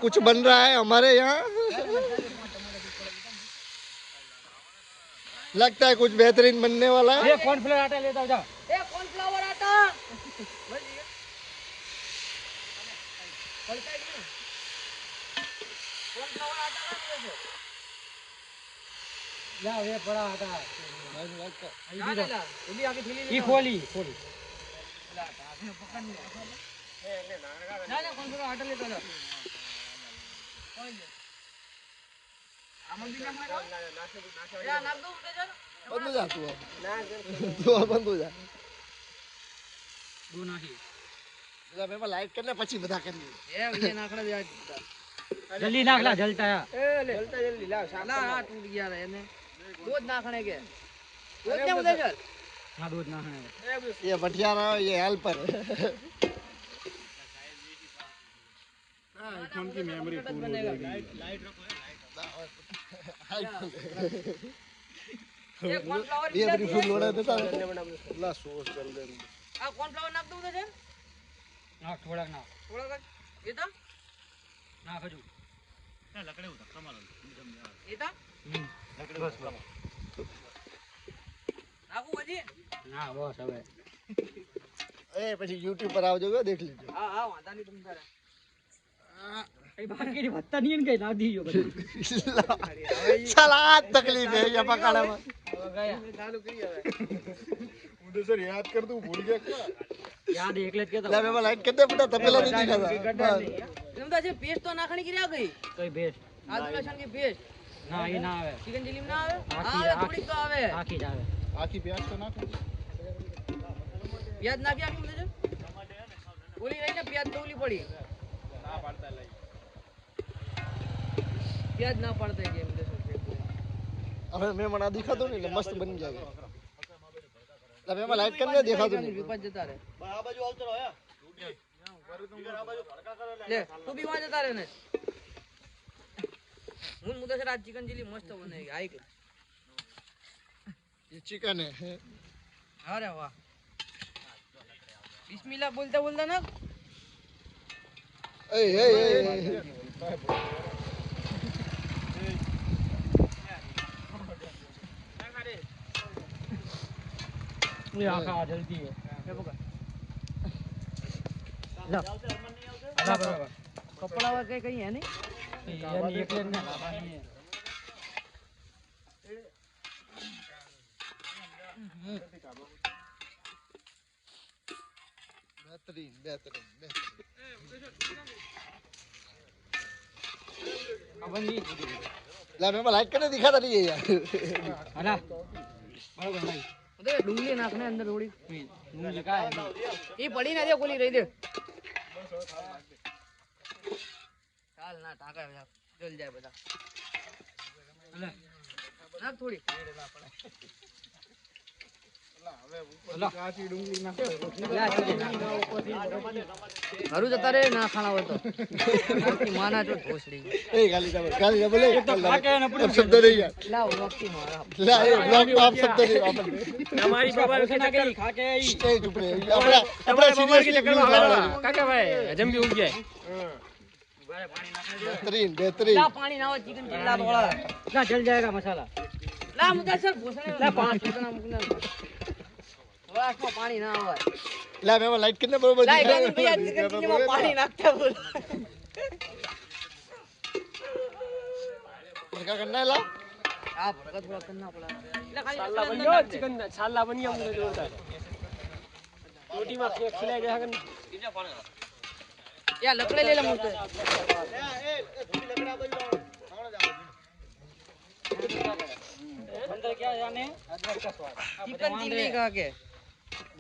कुछ बन रहा है हमारे यहाँ। लगता है कुछ बेहतरीन बनने वाला है। कॉर्नफ्लावर आटा लेता जाओ। कॉर्नफ्लावर आटा ये बड़ा आटा ये खोली ना कॉर्नफ्लावर आटा लेता जाओ। बंद हो जा तू अब बंद हो जा। मैं लाइट करने પછી બધા કરી ये नाखड़ा दे जल्दी नाख ला जलता है जलता जल्दी ला साला हाथ टूट गया रे ने दूध नाखने के दूध क्या उधर चल। हां दूध नाखने ये भटियारा ये हेल्पर आईफोन की मेमोरी फुल हो जाएगी। लाइट रखो ये कॉर्नफ्लावर ये बड़ी फुल लोड़ा देता है। अल्लाह सोच चल दे। आ कॉर्नफ्लावर नाख दो उधर चल नाख थोड़ा ना ये था नाख जो ना लकड़े उधर कमाल ये था लकड़े बस नाखू हजी ना बस હવે ए પછી YouTube पर આવજો देख लीजिए। हां हां वांधा नहीं तुम तारे કઈ બાકી ભત્તા નહીં કઈ ના દીજો બધું साला तकलीफ है ये पकड़े में चालू करी હવે मुझे सर याद कर दूं भूल गया क्या। યાદ એકલે જ કેતો ला मैं लाइट करते बेटा तपेला नहीं दिखा था। तुम तो जे पेस्ट तो नाखणी की रह गई કઈ બેસ आदू लहसुन की पेस्ट ના એ ના આવે चिकन चिली में ना आवे आखी आवे थोड़ी तो आवे આખી જ આવે आखी प्याज तो ना खा। प्याज नाखी आखी मुझे ओली रही ना प्याज तो ओली पड़ी ना पड़ता है प्याज ना पड़ता है मुझे अबे मैं मना दिखा दो नहीं मस्त बन जाएगा। ला मैं लाइट करने देखा दो नहीं विपद जता रे आ बाजू आवतो रहो ले तू भी वहां जता रे ने હું મુદા સર આજ ચિકન ચીલી મસ્ત બનેગી આઈ કે ये चिकन है। अरे वाह बिस्मिल्लाह बोलता बोलता ना ए ए ए ये आखा जल्दी है ये बका ला बराबर कपड़ा वा कहीं है नहीं यानी એકલે ના લાવવાની बेहतरीन बेहतरीन अब नहीं ला मैं लाइट करने दिखा था नहीं यार। अला बराबर भाई उधर डूंगली नाखने अंदर थोड़ी मुझे का है ये पड़ी ना दे गोली रही दे चाल ना टाका जल जाए बता अला ना थोड़ी काची डूंगली ना घरू जता रे ना खाना हो तो की माना जो भोसड़ी ए गाली का बोले अब शब्द नहीं यार। ला वक्ती मारा ला ये ब्लॉग में आप शब्द नहीं वापस हमारी बाबा के चक्कर खा के आई ए चुप रहे अपना अपना सीरियस काका भाई हजम भी उग जाए बेहतरीन बेहतरीन ला पानी ना हो चिकन चिल्ला थोड़ा ना जल जाएगा मसाला ला मुझे सर भोसड़ी ला पांच कितना मुकना थोड़ा इसमें पानी ना हो ला मैं लाइट करने बरोबर ला दिखा एक भैया चिकन चिल्ली में पानी नाखता बोल क्या करना है ला आप भड़का थोड़ा करना पड़ा ला खाली छाला बन गया चिकन छाला बन गया मुझे जोरदार रोटी में खिलाया जाएगा या लकड़े ले ले मुझसे अंदर क्या जाने चिकन चिल्ली का के